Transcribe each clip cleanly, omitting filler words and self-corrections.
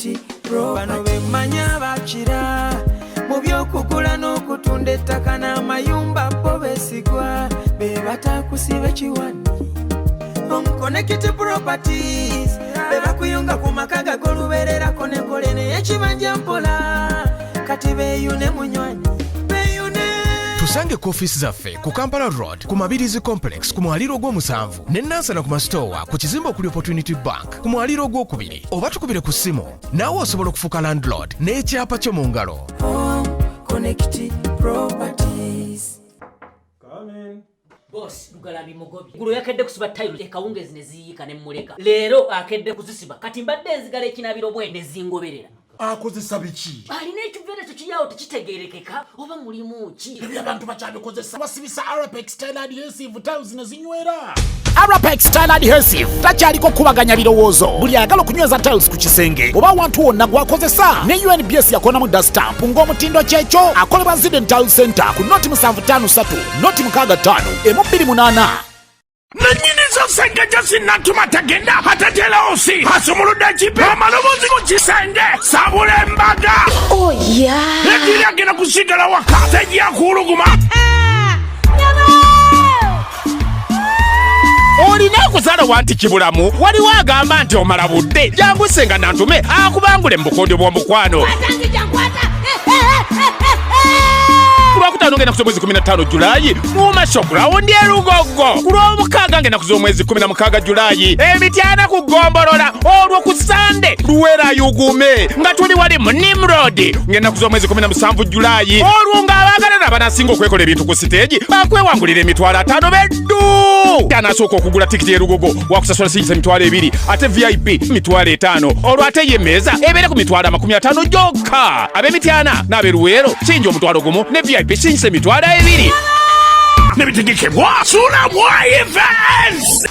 Connect Pro bano bemanya bakira mu byokugula n'okutunda ettaka n'amayumba bo besigwa be batakusiba kiwani Connect Properties be bakuyunga ku makaga golubererako n'enkole n'ekibanja mpola kati beeyune munywanyi tusange ku office zaffe ku Kampala Road ku Mabirizi Complex ku mwaliro gw'omusanvu ne Nansana ku Mastowa ku kizimbe okuli Opportunity Bank ku mwaliro gw'okubiri oba tukubire ku ssimu naawe osobola okufuuka landlord n'ekyapa kyo mu ngalo. Connect Properties. Boss Lugalambi Mugobi gulo yakedde kusiba tayiro ekawungezi ne ziyiika ne muleka leero akedde kuzisiba kati mbadde enzigala ekinabiro bwe ne zingoberera akozesa biki alina ekiveera kyo kiyawo tekitegeerekeka oba mulimu ki abantu bakyabikozesa basibisa Arapex Tile Adhesive tiles ne zinywera Arapex Tile Adhesive takyaliko kubaganya birowoozo buli ayagala okunyweza tiles ku kisenge oba awantu wonna gwakozesa ne UNBS yakonamu dastamp ng'omutindo kyekyo akolebwa Zident Tile Center ku noti 753 noti 65 28 Nanyinizo sengeja sinatuma tagenda hatatela osi hasumuluda chipe amalobozi mu kisenge sabule mbaga oh yeah ekiri agenda kusigala waka teji akuluguma olina okuzala wanti kibulamu waliwo agamba nti omala budde jangu senga nantume akubangule mu bukondo bw'omukwano Kulwakutano ngenda kuzo mwezi 15 Julayi mumasho ground ya Lugogo kulwomukaaga ngenda kuzo mwezi 16 Julayi emityana kugombolola olwo ku Sunday luwera yugume nga tuli wali mu Nimrod ngenda kuzo mwezi 17 Julayi olwo nga abagalana banasinga okwekola ebintu ku stage bakwewangulira emitwalo 5 beddu yanasooka okugula tikiti ya Lugogo wakusasula sinjisa emitwalo 2 ate VIP mitwalo 5 olwo ate yemeza ebere ku mitwalo 50 gyokka ab'emityana n'aberuwero sinja omutwalo gumu ne VIP sinjisa emitwalo 2 nebitegekebwa sula bwa events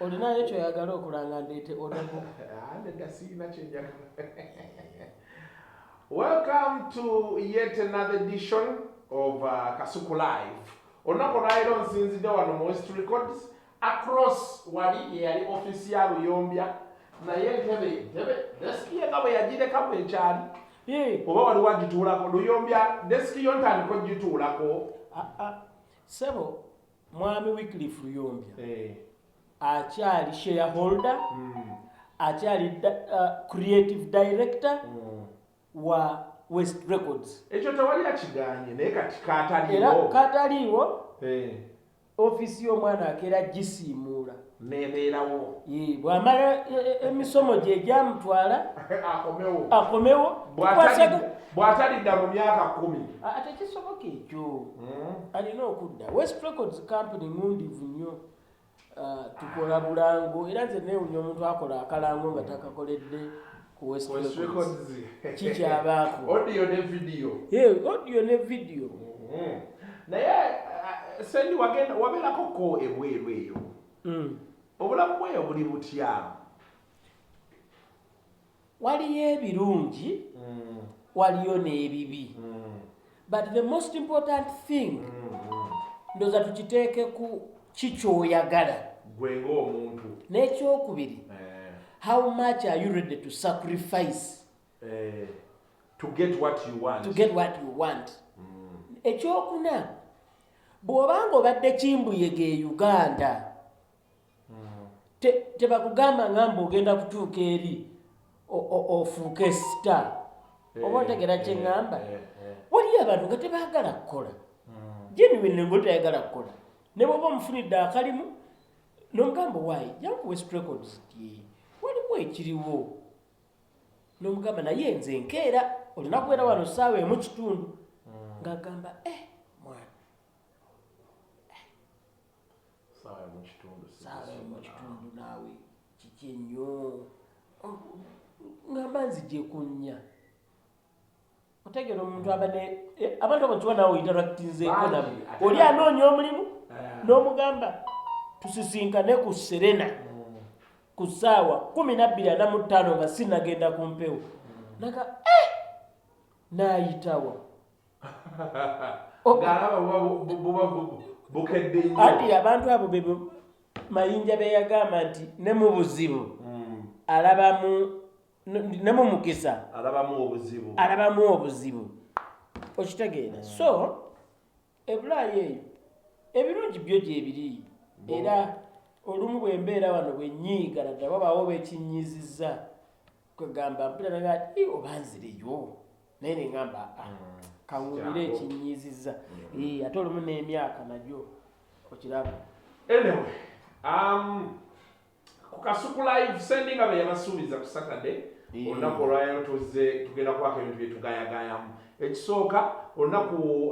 Olina ekyo yagala okulanga ndete odabo. Welcome to yet another edition of Kasuku Live. Onako rairo nsinzide wano mu West Records across wali yali official Yombya na yentebe deski yagabwe yagire kabwe ekyali. Oba wali wagituulako Luyombya deski yontandiko gituulako. Sebo mwami Wycliffe Luyombya. Akyali shareholder, akyali creative director wa West Records. Ekyo tewali akiganye naye kati kataliwo. Era kataliwo. Office y'omwana akera gisimuula. Nebeerawo. Bw'amala emisomo gye gyamutwala akomewo. Bw'atalidda mu myaka 10. Ate kisoboka ekyo. Alina okudda. West Records company ngundivu nnyo. Tukola bulango era nze neewunya omuntu akola akalango nga takakoledde ku West Records. Kikyabaako. Audio ne video. Audio ne video. Naye Sendi wabeerako ko ebweru eyo. Obulamu bweyo buli butya? Waliyo ebirungi, waliyo n'ebibi. But the most important thing ndoza tukiteeke ku kikyoyagala gwe ng'omuntu n'ekyokubiri how much are you ready to sacrifice to get what you want ekyokuna bw'obanga obadde kimbuyege e Uganda tebakugamba ngamba ogenda kutuuka eri ofuuke star oba otegera kye ngamba waliyo abantu nga tebaagala kukola genuine ngo tayagala kukola ne bwoba omufunidde akalimu n'omugamba waayi jangu West Records waliwo ekiriwo n'omugamba naye nze nkeera olina kubeera wano ssaawa emu kitundu ng'agamba mwana Sawa mu kitundu. Sawa mu kitundu naawe kiki nnyo. Ng'amazzi gye kunnya. Otegera omuntu abane abantu abakiwa naawe interactinzeeko nabo. Oli anoonya omulimu n'omugamba tusisinkane ku Serena ku ssaawa 12:45 nga sinnagenda ku mpewo. Naga naayitawa. Ati abantu abo be Mayinja be yagamba nti ne mu buzibu alabamu ne mu mukisa alabamu obuzibu. Okitegeera. So ebulayi eyo ebirungi byo gye biri era olumu bw'embeera wano bwenyiiga nadda wabaawo bekinyizizza kwegamba mpita naga ati obanzireyo naye neŋŋamba kawuubire ekinyizizza ate olumu n'emyaka nagyo okiraba. Anyway, ku Kasuku Live Sendi nga be yabasuubiza ku Saturday olunaku olwaleero tugenda kwaka ebintu bye tugayagayamu. Ekisooka olunaku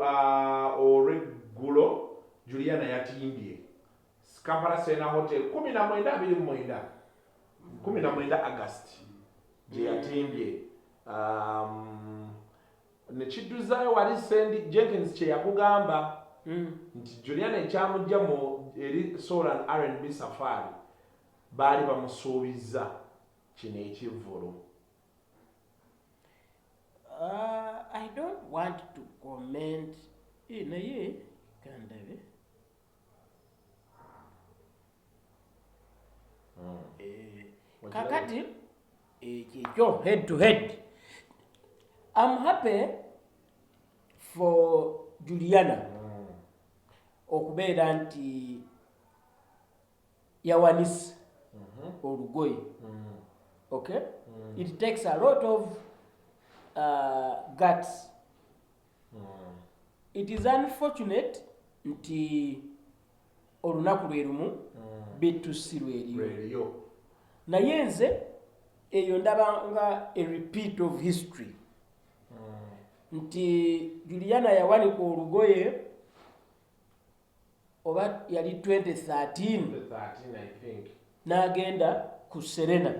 olw'eggulo Juliana yatimbye Kampala Serena Hotel 19 August gye yatimbye. Nekidduzayo wali Sendi Jenkins kye yakugamba nti Juliana ekyamujja mu eri Soul and R&B Safari baali bamusuubizza kino ekivvulu. I don't want to comment naye kandabe kakati ekyo head to head. I'm happy for Juliana okubeera nti yawanisa olugoye. Okay? It takes a lot of guts. It is unfortunate nti olunaku lwe lumu B2C lweriyo. Naye nze eyo ndaba nga a repeat of history. Nti Juliana yawanika olugoye oba yali 2013 I think. N'agenda ku Serena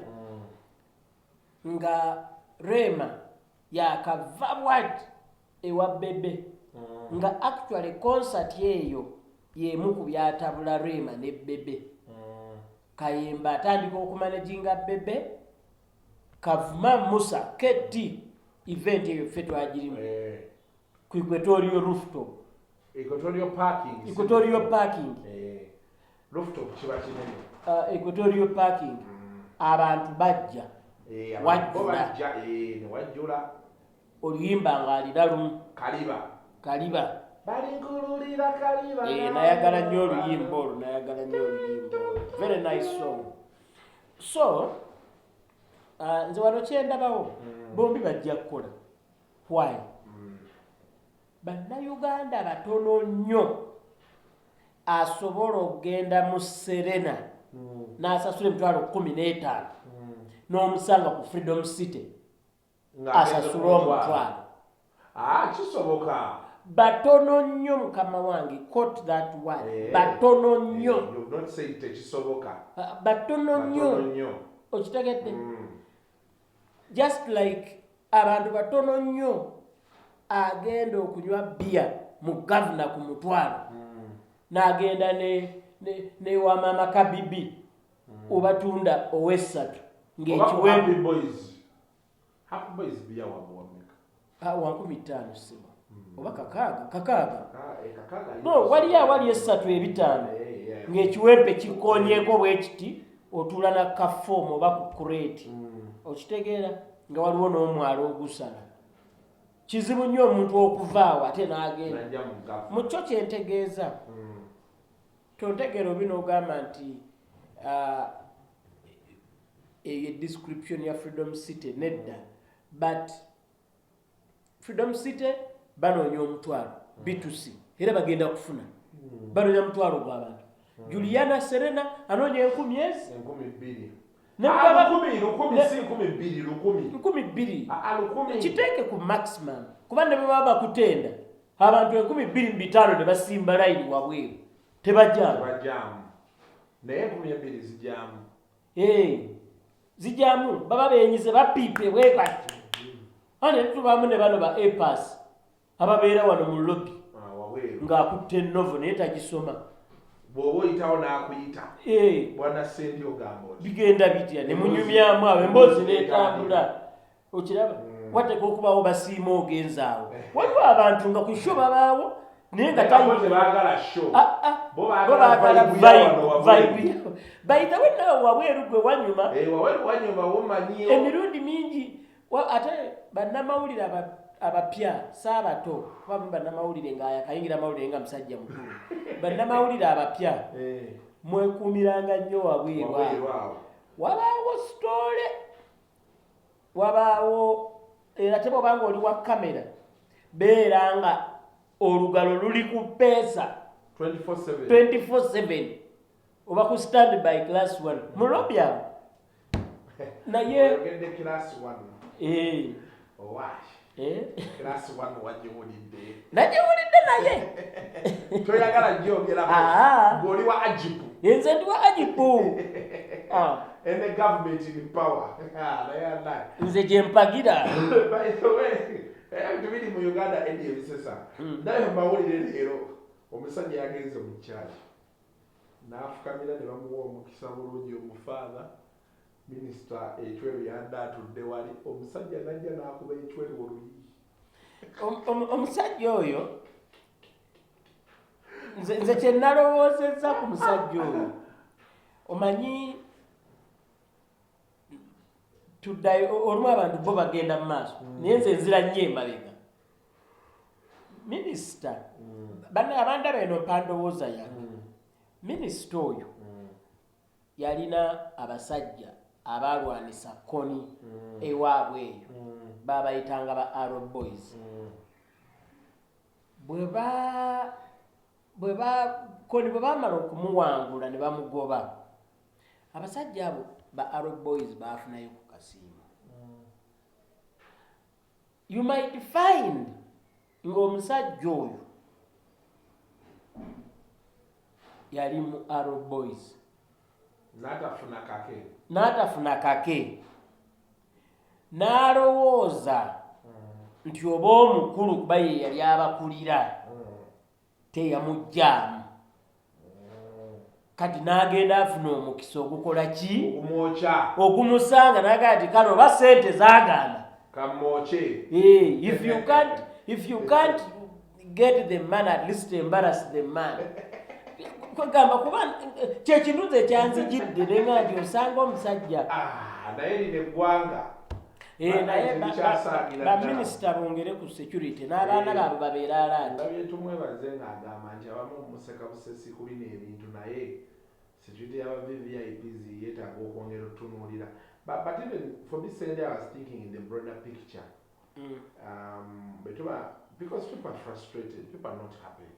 nga Rema yakava bwati ewa Bebe nga actually concert yeeyo yemu ku byatabula Rema ne Bebe. Kayemba atandika okumanaginga Bebe, Kavuma Musa Keti event eyo ffe twagirimu ku Equatorial Rooftop. Equatorial Parking. Rooftop kiba kinene. Equatorial Parking. Abantu bajja. Wajjula. Oluyimba ng'alina lumu. Kaliba. Balinkululira Kaliba. Nayagala nnyo oluyimba olwo. Very nice song. So, nze wano kyendabawo bombi bajja kukola. Why? Bannayuganda batono nnyo asobola okugenda mu Serena n'asasula emitwalo 15 n'omusanga ku Freedom City asasula omutwalo. Kisoboka. Batono nnyo mukama wange, quote that word. Batono nnyo. You not say tekisoboka. Batono nnyo. Okitegedde? Just like abantu batono nnyo agenda okunywa bia mu gavana ku mutwalo n'agenda ne wa mama Kabibi obatunda ow'essatu ng'ekiwempe Happy Boys bia wabwameka. 15 sibo oba kakaaga. No, wali essatu ebitaano ng'ekiwempe kikonyeeko bwe kiti otula na kafoomu oba ku kureti. Okitegeera nga waliwo n'omwalo ogusala. Kizibu nnyo omuntu okuvaawo ate n'agenda. Mu kyo kyentegeeza. Tontegeera obi n'ogamba nti eyo description ya Freedom City nedda. But Freedom City banoonya omutwalo B2C era bagenda kufuna. Banoonya mutwalo gw'abantu. Juliana Serena anoonya 10,000. 12,000 kiteeke ku maximum kuba ne baba bakutenda abantu 2,500 ne basimba line wabweru tebajjamu naye 12 zijjamu zijjamu baba benyize bapiipe bwe bati ane tubamu ne bano ba epas ababeera wano mu lobby ng'akutte novo naye tagisoma bw'oba oyitawo n'akuyita bwana Sendi ogamba oti bigenda bitya ne munyumyamu awo emboozi n'etambula okiraba wateka okubawo basiima ogenzaawo waliwo abantu nga ku sho babaawo naye nga tebaagala sho bo baagala vibe bayitawe nawe wabweru gwe wanyuma wabweru wanyuma womanyiyo emirundi mingi ate bannamawulire abapya saabato bamu bannamawulire ng'ayakayingira amawulire nga musajja mukulu bannamawulire abapya mwekuumiranga nnyo wabweru wabaawo sitole wabaawo era tebobanga oli wa kamera beera nga olugalo luli ku peesa 24/7 oba ku stand by class 1 mu lobby awo naye class 1 wagiwulidde naye toyagala gyogeramu ng'oli wa ajipu nze ndi wa ajipu and the government in power nze gye mpagira by the way tubiri mu Uganda Eddy ebisesa naye mawulire leero omusajja yagenze mu kyalo n'afukamira ne bamuwa omukisa bulungi omufaana minisita echweru yadda atudde wali omusajja najja n'akuba echweru oluyi omusajja oyo nze kye nalowoozezza ku musajja oyo omanyi tuddayo olumu abantu bo bagenda mu maaso naye nze nzira nnyo emabega minisita abanda beno mpandowooza yange minisita oyo yalina abasajja abalwanisa koni ewaabwe eyo babayitanga ba Arrow Boys koni bwe bamala okumuwangula ne bamugoba abasajja abo ba Arrow Boys baafunayo ku kasiimo you might find ng'omusajja oyo yali mu Arrow Boys n'atafuna kake n'alowooza nti oba omukulu kuba ye yali abakulira teyamugjamu kati n'agenda afuna omukisa ogukola ki ogumusanga n'agaa ti kale oba sente zaagaana if you can't get the man at least embarrass the man kwegamba kuba kyekintu nze kyanzijidde nenga nti osanga omusajja naye lino eggwanga naye baminisita bongere ku security n'abaana baabwe babeera alaati ndabye tumwebaze ng'agamba nti abamu omuseka busesi ku bino ebintu naye security y'aba VVIPs yeetaaga okwongera otunuulira but even for me Sendi, I was thinking in the broader picture because people are frustrated, people are not happy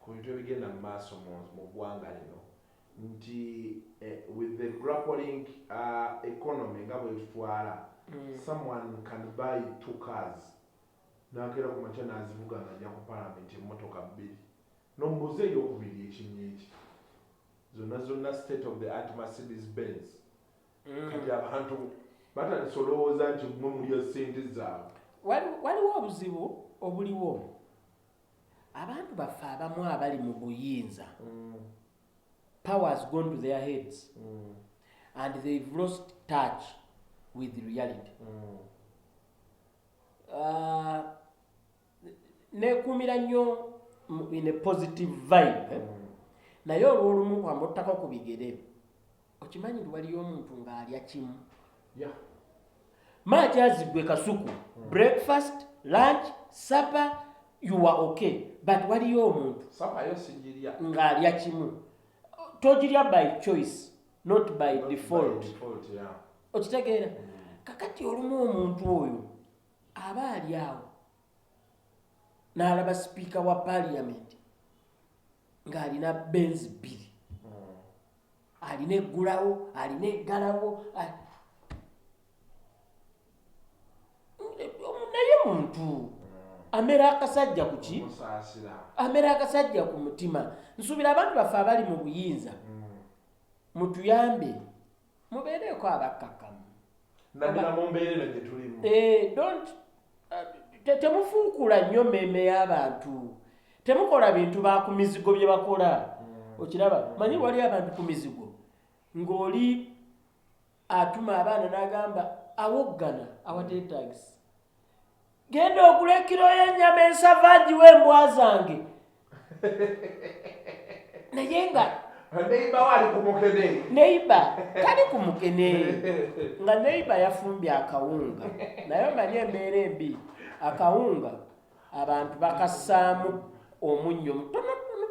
ku bintu ebigenda mu maaso mu ggwanga lino nti with the grappling economy nga bwetutwala someone can buy 2 cars n'akeera ku makya n'azivuga ng'ajja ku parliament emmotoka 2 n'omubuze ey'okubiri ekinnya eki zonna state of the art Mercedes Benz kati abantu batandise olowooza nti mwe mulya ssente zaabwe waliwo obuzibu obuliwo abantu baffe abamu abali mu buyinza power has gone to their heads and they've lost touch with reality nekumira nnyo in a positive vibe naye olw'olumu kwamba ottako ku bigere okimanyi nti waliyo omuntu ng'alya kimu makyazigwe kasuku breakfast lunch supper you are okay but waliyo omuntu ng'alya kimu togirya by choice not by default okitegeera kakati olumu omuntu oyo aba ali awo n'alaba sipiika wa parliament ng'alina benzi 2 alina eggulawo alina eggalawo naye muntu amera akasajja ku ki amera akasajja ku mutima nsuubira abantu baffe abali mu buyinza mutuyambe mubeereko abakkakkamu naddala mu mbeera gye tulimu temufuukula nnyo mmeeme y'abantu temukola bintu ba ku mizigo bye bakola okiraba manyi wali abantu ku mizigo ng'oli atuma abaana n'agamba awoggana awateetagisi genda okula kiro y'ennyama ensava giwa embwa zange naye nga neiba wali ku mukene neiba tali ku mukene nga neiba yafumbye akawunga naye omanyi embeera embi akawunga abantu bakassaamu omunnyo mutonotono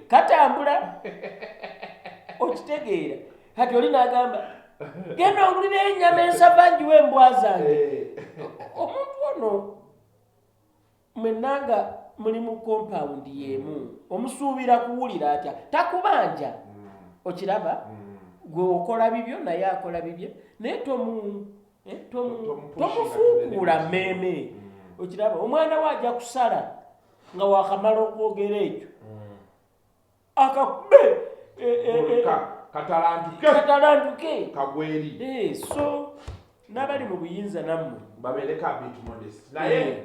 katambula okitegeera kati oli n'agamba genda ogulira ennyama ensava ngiwa embwa zange omuntu ono mwenanga muli mu compound y'emu omusuubira kuwulira atya takubanja okiraba gwe okola bibyo naye akola bibye naye tomufuukuula mmeeme okiraba omwana we ajja kusala nga wakamala okwogera ekyo akakube katalantuke kagweri so n'abali mu buyinza nammwe babeereko a bit modest naye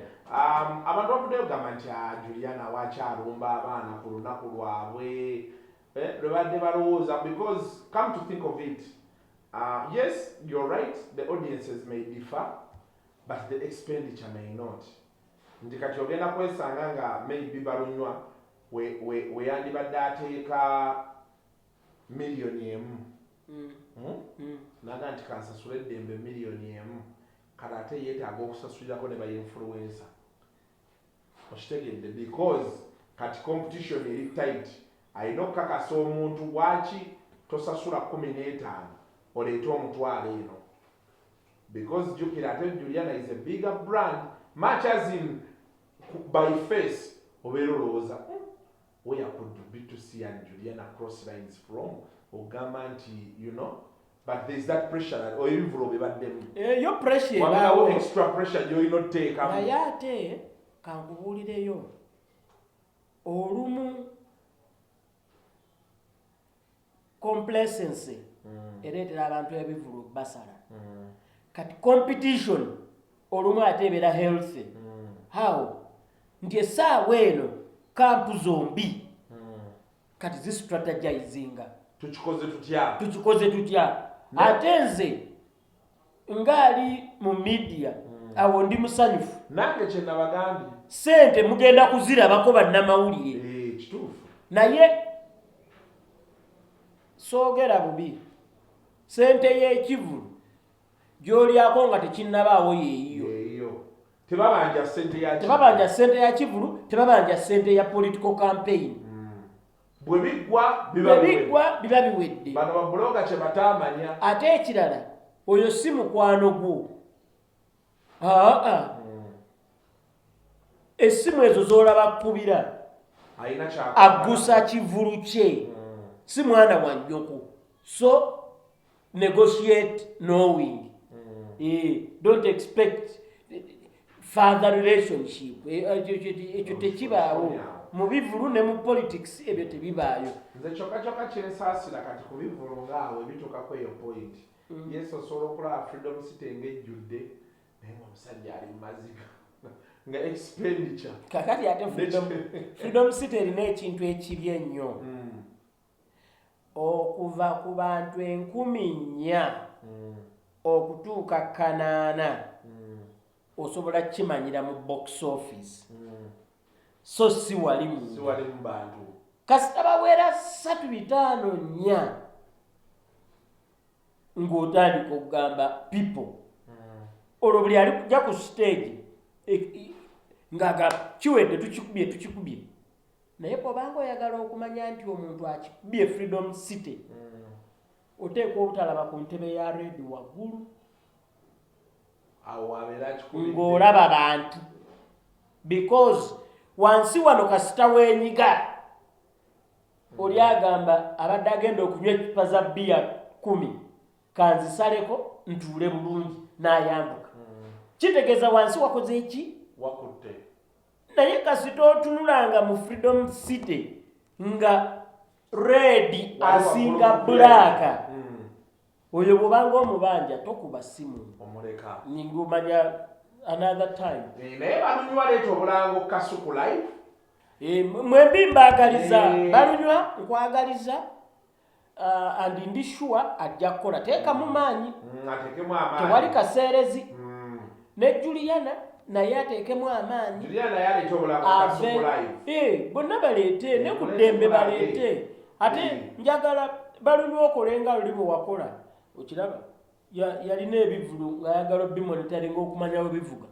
abantu bavuddeyo gamba nti Juliana wakyalumba abaana ku lunaku lwabwe lwe badde balowooza because come to think of it yes you're right the audiences may differ but the expenditure may not nti kati ogenda kwesanga nga maybe balunywa weyandibadde ateeka miliyoni emu naga nti kansasula eddembe miliyoni emu kati ate yeetaaga okusasulirako ne bainfluencer okitegedde because kati competition eri tight alina okukakasa omuntu waki tosasula 15 oleete omutwalo eno because jukira ate Juliana is a bigger brand much as in by face obeera olowooza where could B2C and Juliana cross lines from ogamba nti you know but there is that pressure that oyivulo bebaddemu yo pressure wabulawo extra pressure gy'olina oteekamu naye ate kankubuulireyo olumu complacency ereetera abantu ebivulu basala kati competition olumu ate ebeera healthy how nti essaawa eno kampu zombi kati zistrategizinga tukikoze tutya ate nze ngaali mu media awo ndi musanyufu nange kye nabagambye sente mugenda kuzirabako bannamawulire kituufu naye soogera bubi sente y'ekivulu gy'olyako nga tekinnabaawo yeeyo tebabanja sente ya kivulu tebabanja sente ya political campaign bwe biggwa biba biwedde bano babuloga kye batamanya ate ekirala oyo si mukwano gwo essimu ezo z'olaba kkubira aggusa kivulu kye si mwana wa nnyoko so negotiate knowing don't expect further relationship ekyo tekibaawo mu bivulu ne mu politics ebyo tebibaayo nze kyokka kiresaasira kati ku bivulu ngaawe bituukako eyo point yes osobola okulaba freedom city ng'ejjudde naye omusajja ali mumaziga nga expenditure kakati ate freedom city erina ekintu ekibi ennyo okuva ku bantu 4,000 okutuuka 8 osobola kimanyira mu box office so si wali mu bantu kasita bawera 3-5-4 ng'otandika okugamba people olwo buli ali kujja ku stage ng'agamba kiwedde tukikubye naye bw'obanga oyagala okumanya nti omuntu akikubye freedom city oteekwa obutalaba ku ntebe ya redi waggulu ng'olaba bantu because wansi wano kasita weenyiga oli agamba abadde agenda okunywa ecupa za bbiya 10 kanzisaleko ntuule bulungi n'ayambuka kitegeeza wansi wakoze eki wakutte naye kasita otunulanga mu freedom city nga red asinga black oyo bwobanga omubanja tokuba simu omuleka ningumanya another time naye balunywa leeta obulango Kasuku live mwembi mbagaliza balunywa nkwagaliza and ndi sure ajja kukola teeka mu maanyi ateekemu amaanyi tewali kaseerezi ne Juliana naye ateekemu amaanyi Juliana yaleeta obulango Kasuku live bonna baleete ne ku ddembe baleete ate njagala balunywa okolenga luli bwe wakola okiraba yalina ebivulu ng'ayagala bimonitaringa okumanya we bivuga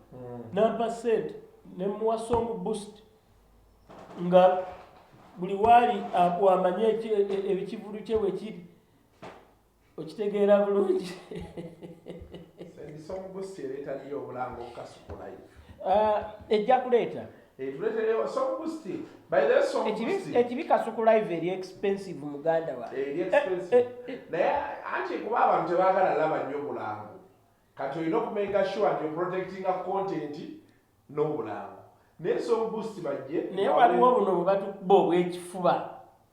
nampa sente ne muwa song boost nga buli waali wamanye ekivulu kye we kiri okitegeera bulungi song boost ereeta liyo obulango Kasuku live ejja kuleeta tuleetereyo song boost by the song boost ekibi Kasuku live eri expensive muganda wa eri expensive naye anti kuba abantu tebaagala laba nnyo obulango kati olina okumeka sure nti protecting a content n'obulango naye song boost bajje naye waliwo buno bwe batukuba obwekifuba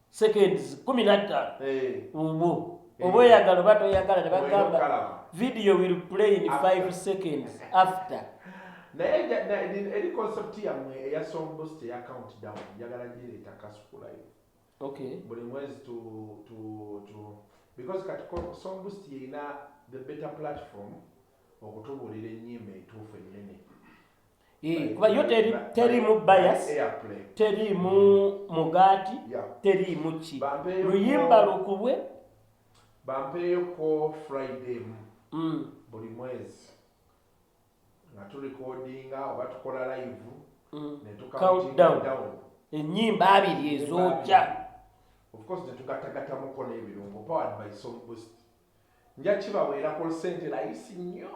seconds 15 obwo oba oyagala oba toyagala ne bagamba video will play in 5 seconds after naye eri concept yammwe eya song boost eya countdown njagala gireeta Kasuku live buli mwezi because kati song boost yeyina the better platform okutubuulira ennyimba entuufu ennene kuba yo terimu bias terimu mugaati terimu ki luyimba lukubwe bampeeyoko Friday buli mwezi nga tulikodinga oba tukola live countdown ennyimba abiri ezojja of course netugatagatamuko n'ebirungo powered by song boost nja kibaweerako sente layisi nnyo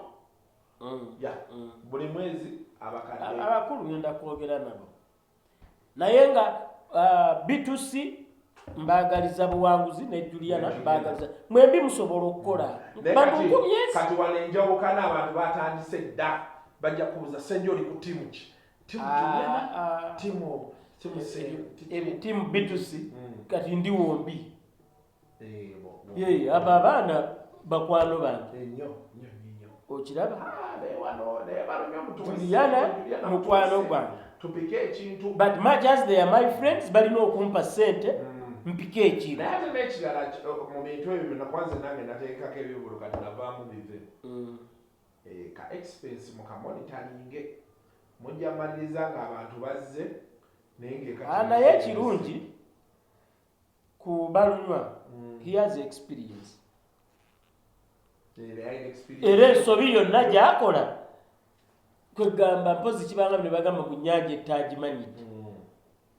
buli mwezi abakadde abakulu ngenda kwogera nabo naye nga B2C mbagaliza buwanguzi ne Juliana mbagaliza mwembi musobola okukola kati wano enjawukana abantu batandise dda bajja kubuuza senje oli ku tiimu ki tiimu Juliana tiimu B2C kati ndi wombi abo abaana bakwano bange okiraba Juliana mukwano gwange tupike ekintu but much as they are my friends balina okumpa sente mpike ekintu naye ate n'ekirala mu bintu ebyo nakwanze nange nateekako ebibulu kati navaamu bive ka expense mu kamonitaringe mujja maliriza ng'abantu bazze naye ekirungi ku balunywa he has experience era ensobi yonna gy'akola kwegamba mpozi kibanga bino bagamba ku nnyanja ettagimanyidde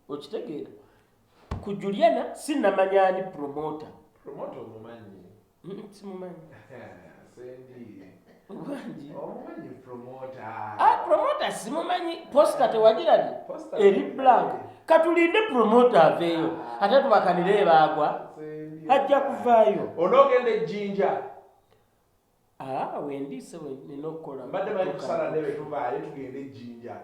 okitegeera ku Juliana sinnamanyani promoter omumanyi simumanyi omumanyi promoter simumanyi posta tewagirani eri blank katulinde promoter aveeyo ate tubakanire baagwa ajja kuvaayo onoogenda ejjinja wendiise nina okukola mbadde bali kusala ndebe tuvaayo tugenda ejjinja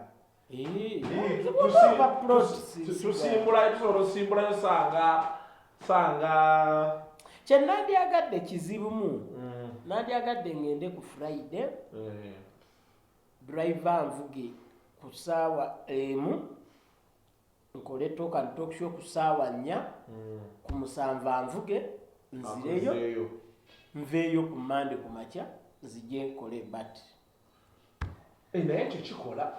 tusimbulayo tusobola osimbulayo sanga kyenandyagadde kizibumu nandyagadde ngende ku Friday driver nvuge ku ssaawa emu nkole talk and talk show ku ssaawa 4 ku 7 nvuge nzireyo nveeyo ku Monday ku makya nzije nkole bat naye ekyo kikola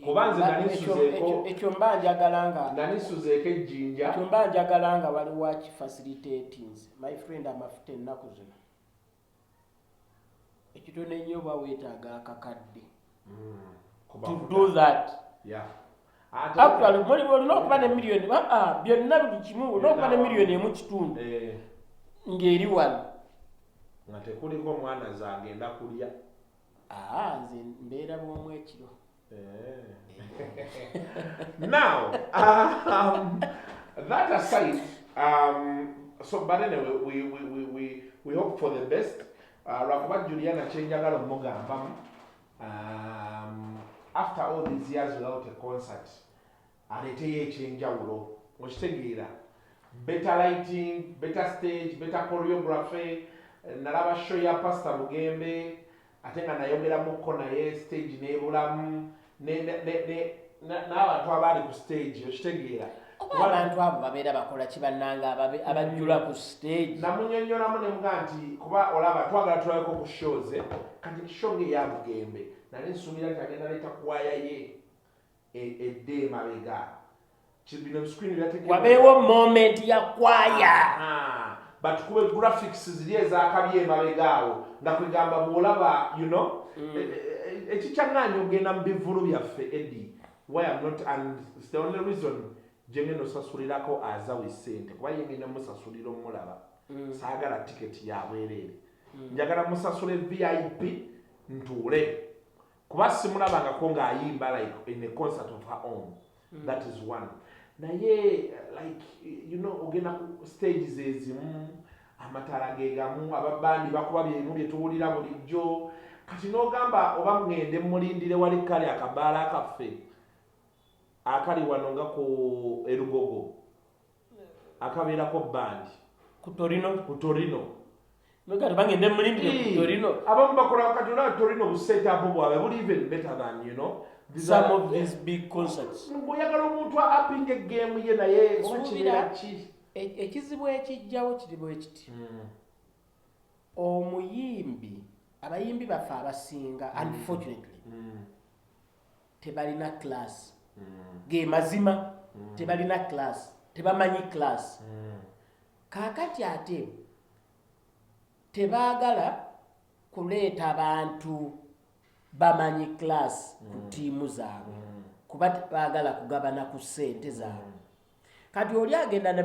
kuba nze nanisuzeeko ekyo mba njagala nga nanisuzeeko ejjinja ekyo mba njagala nga waliwo akifacilitatinze my friend amafuta ennaku zino ekitono ennyo oba weetaaga akakadde to do that actually olina okuba ne miliyoni byonna buli kimu olina okuba ne miliyoni emu kitundu ng'eri wano nga tekuliko omwana zagenda kulya nze mbeera bw'omu ekiro now that aside so but anyway we hope for the best lwakuba Juliana kyenjagala omugambamu after all these years without a concert aleeteyo ekyenjawulo okitegeera better lighting, better stage, better choreography. Nalaba show ya Pastor Bugembe ate nga nayogeramuko naye stage nebulamu n'abantu abali ku stage okitegeera abantu abo babeera bakola kibannanga abajjula ku stage namunyonyolamu nemuga nti kuba olaba twagala tulabeko ku shows kati show ya Bugembe nali nsuubira nti agenda leeta kwaya ye edde mabega kibino screen wabeewo moment ya kwaya but kube graphics zili ezakabye mabegaawo nga kwegamba bwolaba ekikyanganya ogenda mu bivulu byaffe Eddy why I'm not and it's the only reason jengeno sasulirako aza wisente kuba yengenda musasulira omulaba saagala ticket yabwerere njagala musasule VIP ntuule kuba simulabangako ng'ayimba like in a concert of her own that is one naye like ogenda ku stages ezimu amatala gegamu ababandi bakuba byemu byetuwulira bulijjo kati n'ogamba oba ngende mulindire wali kale akabaala akaffe akali wano nga ku Erugogo akabeerako bandi ku Torino Nogati bangende mulindire ku Torino abamu bakola katula Torino bu set up bwabe buli even better than some of these big concerts. Ngoyagala omuntu apinga game ye naye obakirira ki ekizibu ekijjawo kiribu ekiti omuyimbi abayimbi baffe abasinga unfortunately tebalina class ge mazima tebalina class tebamanyi class kakati ate tebaagala kuleeta abantu bamanyi class ku tiimu zaabwe kuba baagala kugabana ku ssente zaabwe kati oli agenda ne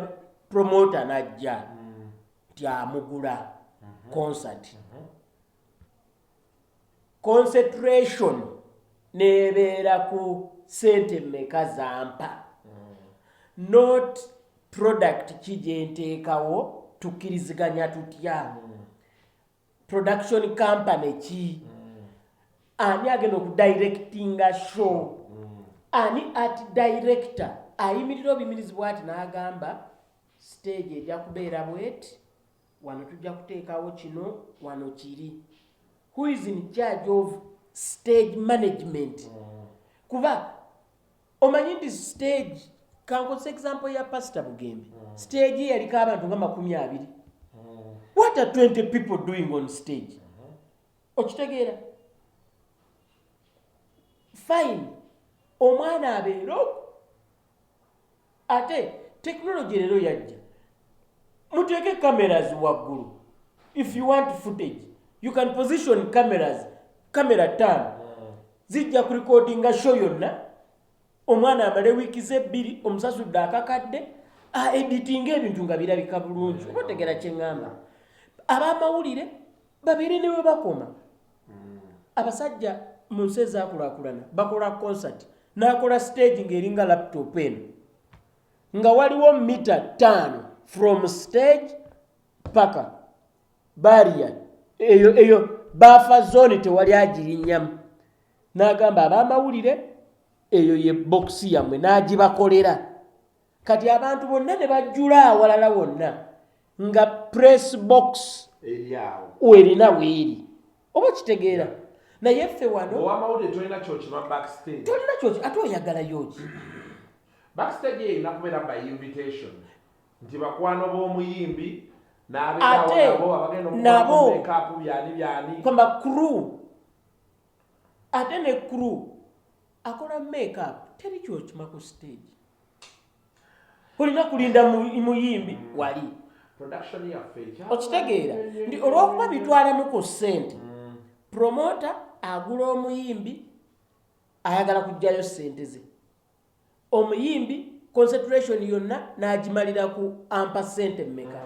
promoter najja nti amugula concert concentration nebeera ku ssente mmeka zampa not product kijenteekawo tukkiriziganya tutya production company ki ani agenda okudirectinga show ani art director ayimirira obimirizibwa ati n'agamba stage ejja kubeera bweti wano tujja kuteekawo kino wano kiri who is in charge of stage management kuba omanyi nti stage kankosa example ya Pastor Bugembe stage yaliko abantu nga 20 what are 20 people doing on stage okitegeera fine omwana abeero ate technology lero yajja muteeke cameras waggulu if you want footage you can position camera 5 zijja ku recordinga show yonna omwana amale wiiki ze 2 omusasudde akakadde editing ebintu nga birabika bulungi obategera kyeŋŋamba abamawulire babeere ne we bakoma abasajja mu nsi ezaakulaakulana bakola concert n'akola stage ng'eringa laptop eno nga waliwo mita 5 from stage paka barrier eyo buffer zone tewali agirinnyamu n'agamba abamawulire eyo ye box yammwe n'agibakolera kati abantu bonna ne bajjula awalala wonna nga press box erina weeri oba kitegeera naye ffe wano owamawulire tolina kyokima backstage tolina kyoki ate oyagalayo ki backstage eyo inakubeera by invitation nti bakwano b'omuyimbi nabo byani kwamba crew ate ne crew akola makeup teri kyokima ku stage olina kulinda muyimbi wali production yaffe okitegeera ndi olw'okuba bitwalamu ku ssente promoter agula omuyimbi ayagala kujjayo ssente ze omuyimbi concentration yonna n'agimalira ku ampa ssente mmeka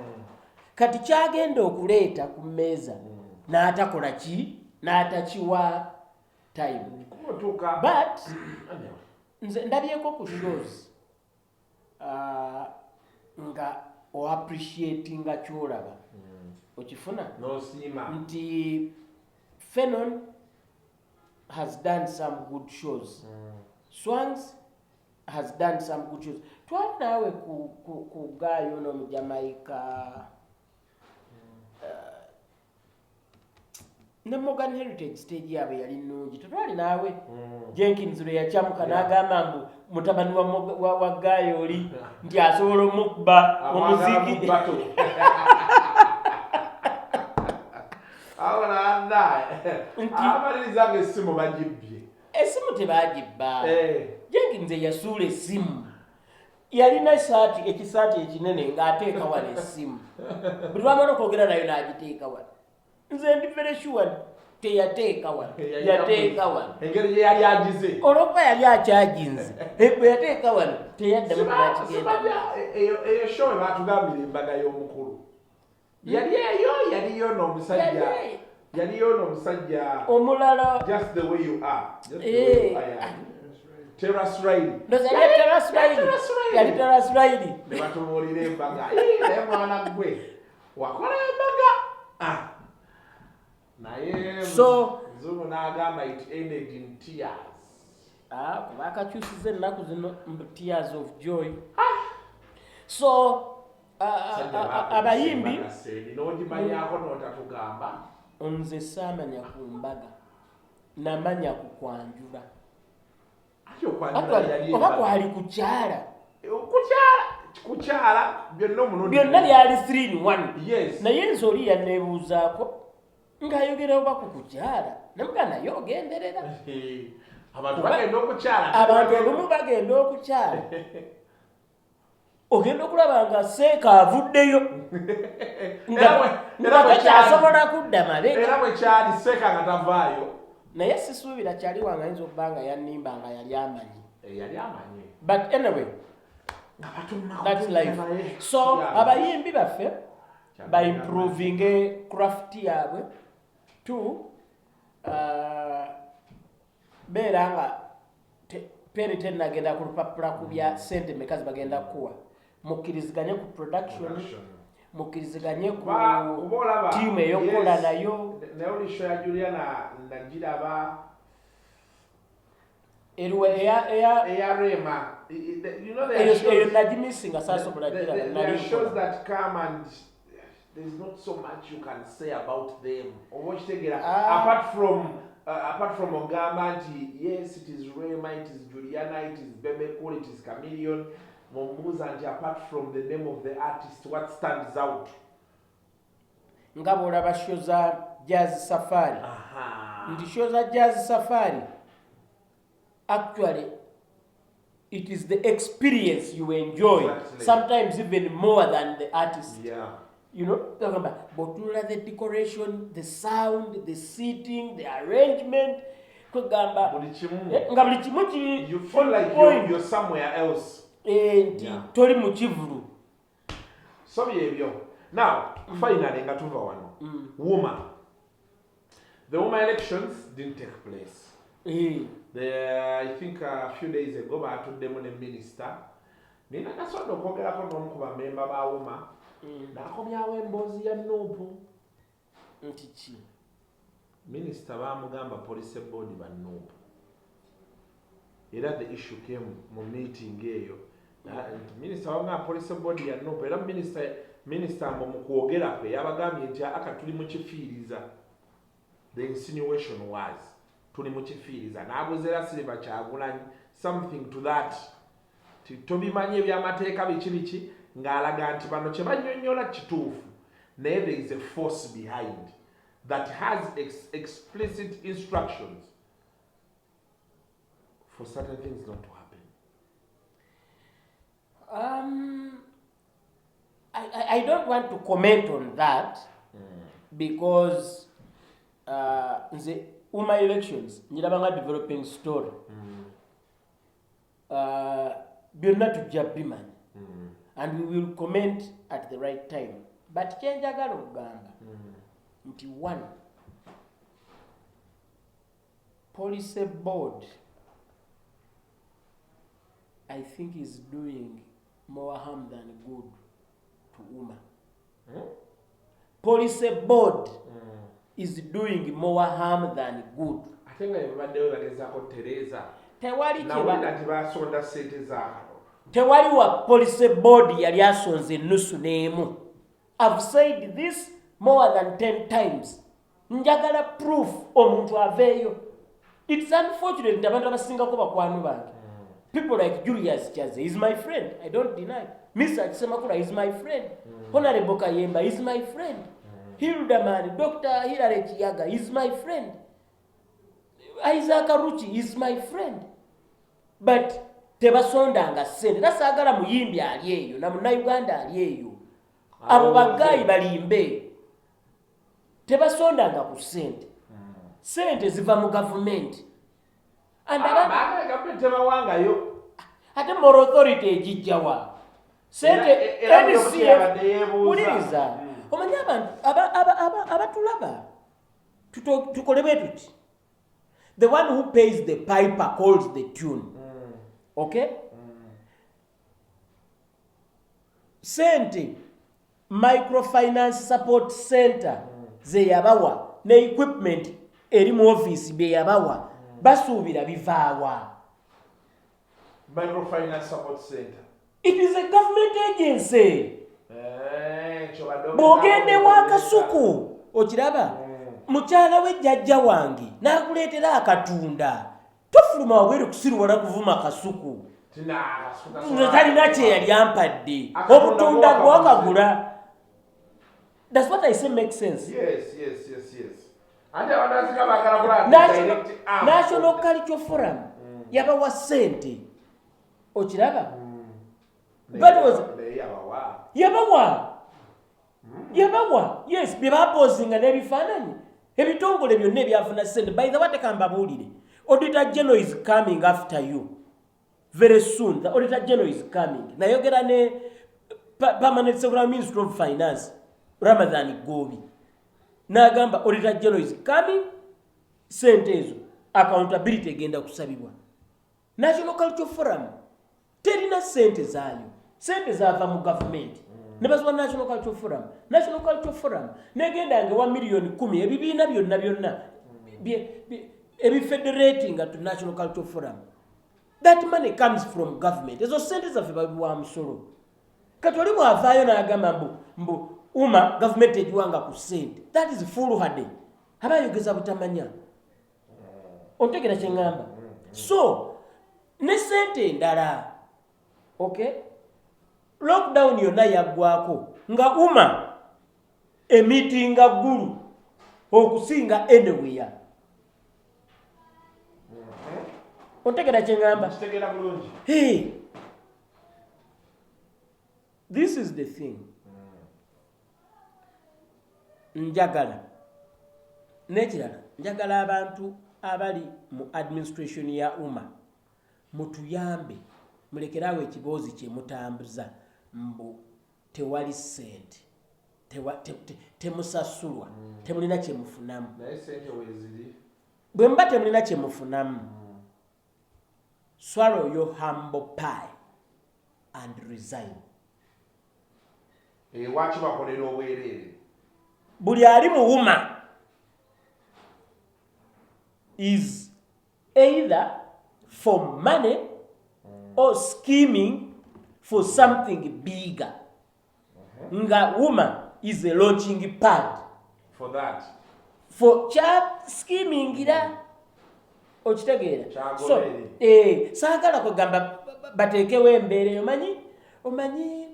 kati kyagenda okuleeta ku mmeeza n'atakola ki n'atakiwa time but nze ndabyeko ku shows nga oappreciatinga kyolaba okifuna nti Fenon has done some good shows Swangs has done some good shows. Twali nawe ku guy ono mu Jamaica. Ne Morgan Heritage stage yabe yali nnungi. Twali nawe Jenkins lwe yachamuka n'agamba mbu mutabani wa guy oli nti asobola omukba omuziki. Awona anda. Amaliriza ng'essimu bagibbye. Essimu tebagibba. Jenkins yasuula essimu. Yalina ekisaati ekinene ng'ateeka wano essimu. Buli lwamala okwogera nayo n'agiteeka wano. Nze ndi very sure teyateeka wano. Yateeka wano. Engeri gye yali agize. Olwokuba yali akyaginze. Bwe yateeka wano teyaddamu n'akigenda. Eyo show baatugambira embaga y'omukulu. Yaliyo n'omusajja omulala just the way you are. Just the way you are. Terrace Ride. Yali Terrace Ride. Ne batubuulira embaga. Naye mwana gwe wakola embaga. Naye Zulu n'agamba it ended in tears. Kuba akakyusiza ennaku zino tears of joy. So abayimbi n'ogimanyako n'otatugamba. Nze saamanya ku mbaga namanya ku kwanjula. Oba kwali kukyala byonna byali 3 in 1. Naye nze oli yanneebuuzaako ng'ayogera oba ku kukyala namuga naye ogenderera. Abantu olumu bagenda okukyala ogenda okulaba nga seeka avuddeyo nga takyasobola kudda mabega. Era bwe kyali seeka nga tavaayo. Naye sisuubira kyali wange ayinza okuba nga yannimba nga yali amanyi. But anyway, that's life. So abayimbi baffe by improving craft yaabwe to beera nga peni tennagenda ku lupapula ku bya ssente meka bagenda kuwa. Mukkiriziganye ku production, mukkiriziganye ku tiimu ey'okukola nayo. Naye oli show ya Juliana nagiraba eya Rema. You know there are shows that come and there's not so much you can say about them. Apart from Ogama, yes, it is Rema, it is Juliana, it is Bebekul, it is Chameleon, Momuza, and apart from the name of the artist, what stands out? Ngabora show za Jazz Safari. Ndi show za Jazz Safari. Actually, it is the experience you enjoy. Exactly. Sometimes even more than the artist. Yeah. You know, talking about Botula, the decoration, the sound, the seating, the arrangement. You feel like you're somewhere else. Tori muchivuru. So now, finally, woman. The woman elections didn't take place. I think a few days ago, I told them on the minister. Nina kasodo kogerako n'omukuba memba ba woman. Nakomyawo emboozi ya Nuupu. Ntichi. Minister bamugamba police board ba Nuupu. Era the issue came mu meeting eyo. Minister bamugamba police board ya Nuupu. Era minister mu kwogera kwe yabagambye nti aka tuli mu kifiiriza. The insinuation was tuli mu kifiiriza. N'abuzera Silver Kyagulanyi something to that. Tobimanye ebyamateeka biki ng'alaga nti bano kye bannyonnyola kituufu. Naye there is a force behind that has explicit instructions for certain things not to happen. I don't want to comment on that because the UMA elections njirabanga developing story. Byonna tujja bimanyi. And we will comment at the right time. But kyenjagala okugamba nti one, police board I think is doing more harm than good to UMA. Police board is doing more harm than good. I think everybody organizes Teresa. tewali nawulira nti basonda ssente zaakalo tewali wa police board yali asonze nusu n'emu. I've said this more than 10 times. Njagala proof omuntu aveeyo. It's unfortunate nti abantu abasingako bakwano bange. People like Julius Chaze is my friend. I don't deny. Mr. Chisemakula is my friend. Honorable Kayemba is my friend. Hildaman, Dr. Hilary Kiyaga is my friend. Isaac Aruchi is my friend. But tebasondanga sente. Nasagala muyimbi ali eyo na Munnayuganda ali eyo. Abo bagayi balimbe. Tebasondanga ku sente. Sente ziva mu government. And ate moral authority ejijjawa. Sente NCF uliriza. Omanya abantu abatulaba. Tukole betuti. The one who pays the piper calls the tune. Okay? Sente microfinance support center ze yabawa ne equipment eri mu office be yabawa basuubira bivaawa. Microfinance support center. It is a government agency. Bogende wa Kasuku okiraba mukyala we jjajja wange n'akuleetera akatunda tofuluma wabweru kusiruwala kuvuma Kasuku talina kye yali ampadde obutunda gwakagula. That's what I say makes sense. Yes. National Cultural Forum yabawa sente okiraba yabawa yes byebapozinga n'ebifaananyi ebitongole byonna ebyafuna sente. By the way tekambabuulire Auditor General is coming after you very soon. The Auditor General is coming. Nayogera ne Permanent Secretary Minister of Finance Ramadhan Gobi n'agamba Auditor General is coming. Sente ezo accountability egenda kusabibwa. National Cultural Forum terina sente zaayo. Sente zaava mu government. Nebazwa National Cultural Forum. National Cultural Forum negenda nge 1 million 10 ebibiina byonna federating to National Cultural Forum. That money comes from government. Ezo sente zaffe babiwa musolo. Kati oli bw'avaayo n'agamba mbu uma government egiwanga ku sente. That is foolhardy. Abayogeza butamanya. Ontegera kye ngamba. So ne sente endala. Okay? Lockdown yonna yaggwako nga uma emitinga ggulu okusinga anywhere. Ontegera kye ngamba. Hey, this is the thing. Njagala nekirala njagala abantu abali mu administration ya uma mutuyambe mulekerawo ekiboozi kye mutambuza mbu tewali sente temusasulwa temulina kye mufunamu. Bwe mba temulina kye mufunamu swallow your humble pie and resign. Waki bakolera obwereere. Buli ali mu uma is either for money or scheming for something bigger. Nga woman is a launching pad for that. For scheming ira okitegeera. So saagala kugamba bateekewo embeera omanyi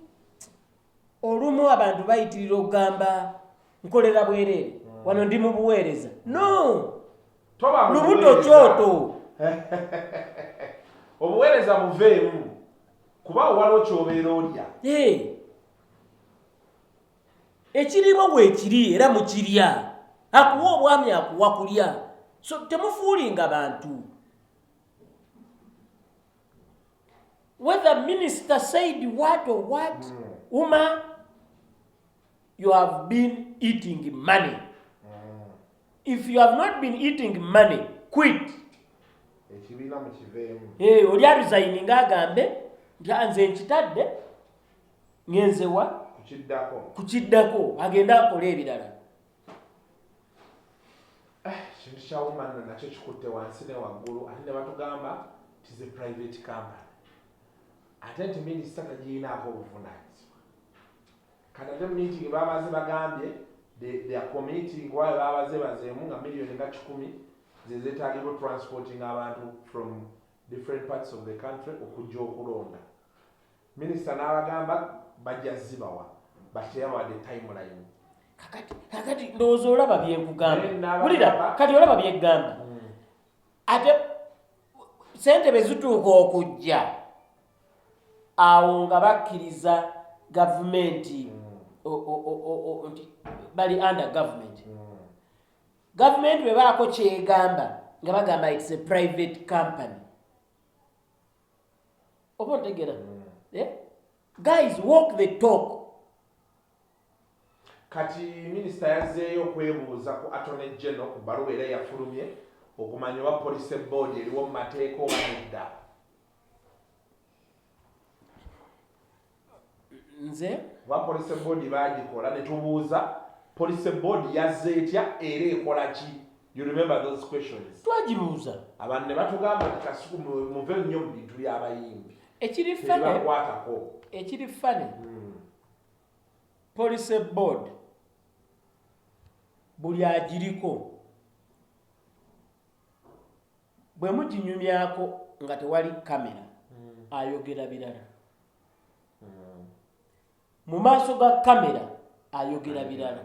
olumu abantu bayitirira okugamba nkolera bwereere wano ndi mu buweereza. No, lubuto kyoto obuweereza buveemu kuba waliwo kyobeera olya. Ekirimu bwekiri era mukirya. Akuwa obwami akuwa kulya. So temufuulinga bantu. Whether minister said what or what, Uma, you have been eating money. If you have not been eating money, quit. Oli aresigninga agambe nze nkitadde ngenzewa kukiddako agenda akola ebirala. Kintu kya woman nakyo kikutte wansi ne waggulu ate ne batugamba it is a private company. Ate nti minisita tagirinaako obuvunaanyizibwa. Kati ate mu meeting baabaze bagambye they are committing wayo baabaze bazeemu nga miliyoni nga 10 ze zeetaagibwa transporting abantu from different parts of the country okujja okulonda. Minisita n'abagamba bajja zibawa but teyawadde timeline. Kakati ndowooza olaba byenkugamba. Wulira kati olaba byeggamba. Ate sente bwe zituuka okujja awo nga bakkiriza gavumenti nti bali under government. Government bwe baako kyegamba nga bagamba it's a private company. Oba ontegeera? Guys, walk the talk. Kati minisita yazzeeyo okwebuuza ku Attorney General ku bbaluwa era yafulumye okumanya oba police board eriwo mu mateeka oba nedda. Nze oba police board baagikola ne tubuuza police board yazze etya era ekola ki? You remember those questions? twagibuuza. Abantu ne batugamba nti kasuku muve nnyo mu bintu by'abayimbi. Ekiri fane police board buli agiriko bwe muginyumyako nga tewali kamera ayogera birala. Mu maaso ga kamera ayogera birala.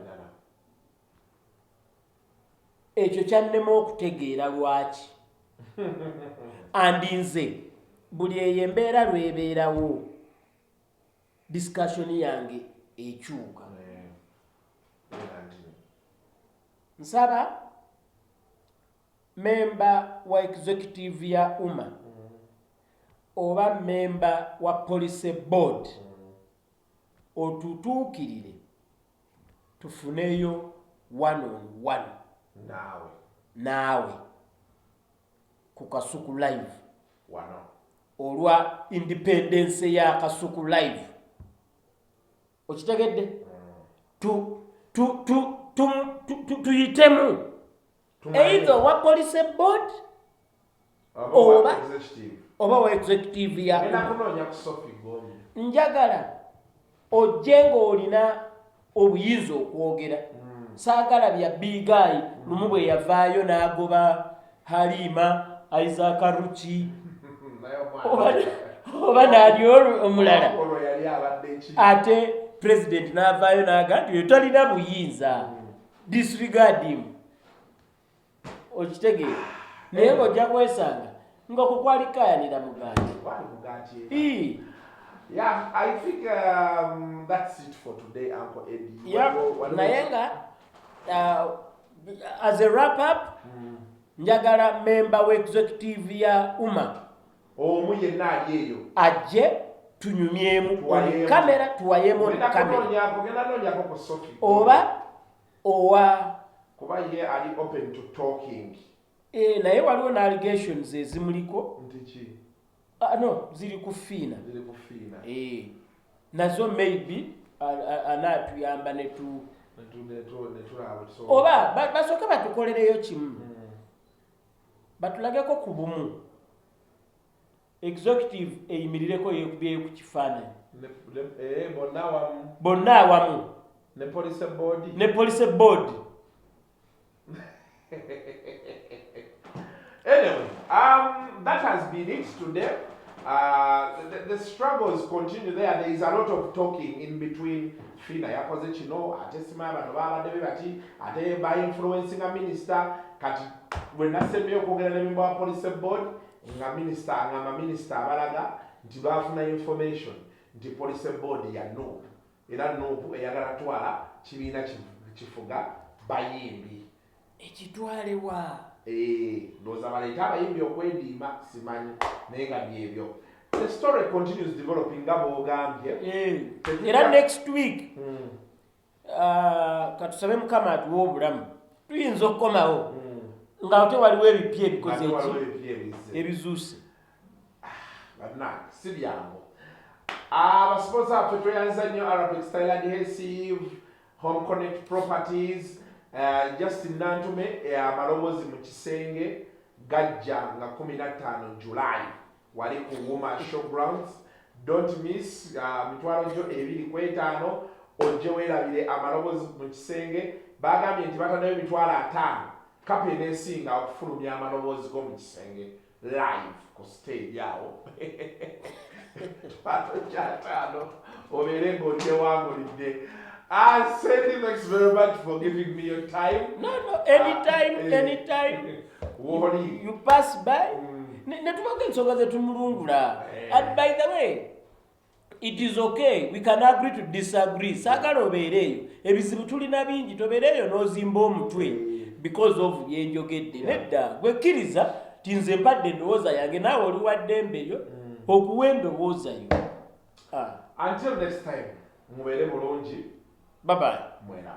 Ekyo kyannema okutegeera lwaki. Andinze buli eyo embeera lwebeerawo discussion yange ekyuka. Nsaba memba wa executive ya umma oba memba wa police board otutuukirire tufuneyo one on one naawe ku Kasuku live olwa independence ya Kasuku live. Okitegedde? Tuyitemu either wa police board oba wa executive ya njagala ojje ng'olina obuyinza okwogera. Saagala bya bigayi lumu bwe yavaayo n'agoba Halima Isaac Ruchi oba n'ali omulala ate president n'avaayo n'aga nti talina buyinza disregard him. Okitegeera naye ng'ojja kwesanga nga kukwalikayanira muganti. Yeah, I think that's it for today, Uncle Eddy. Yeah, nayenga as a wrap up, njagala member wa executive ya umma yenna aliyo ajje tunyumyemu kamera tuwayemu kamera oba owa kuba ye ali open to talking. Naye waliwo na allegations ezimuliko ntiki no ziri kufiina nazo maybe anatuyamba netu oba basooka batukolereyo kimu batulageko ku bumu executive eyimirireko yekubyeyo ku kifaananyi bonna awamu ne police board. Anyway, that has been it today. The struggles continue there. There is a lot of talking in between Fina yakoze kino ate sima abantu babadde bati ate by influencing a minister kati when nasembe okwogera ne member wa police board nga minister ngamba minister abalaga nti bafuna information nti police board ya no era no eyagala twala kibiina kifuga bayimbi ekitwalewa ndoza baleeta abayimbi okwediima simanyi naye nga byebyo. The story continues developing nga bw'ogambye era next week katusabe mukama atuwa obulamu tuyinza okukomawo nga ate waliwo ebipya ebikoze ebizuuse bannange si byangu. Abasponsa baffe tweyanza nnyo Arabic Style Adhesive, Home Connect Properties, Justin Nantume amaloboozi mu kisenge gajja nga 15 July wali ku Wooma Showgrounds. Don't miss mitwalo jo 2.5 ojje weerabire amaloboozi mu kisenge. Bagambye nti batanayo mitwalo 5 kape n'esinga okufulumya amaloboozi go mu kisenge live ku stage yawo. Pato chatano obeere ng'odde wangulidde. Sendi, thanks very much for giving me your time. No, anytime. You pass by. Netubanga ensonga zetumulungula. And by the way, it is okay. We can agree to disagree. Sagala obeereyo. Ebizibu tulina bingi tobeereyo n'ozimba omutwe because of yenjogedde. Nedda gwekkiriza tinze mpadde endowooza yange naawe oli wa ddembe lyo okuwa endowooza yo. Until next time, mubeere bulungi. Bye bye. Mwena.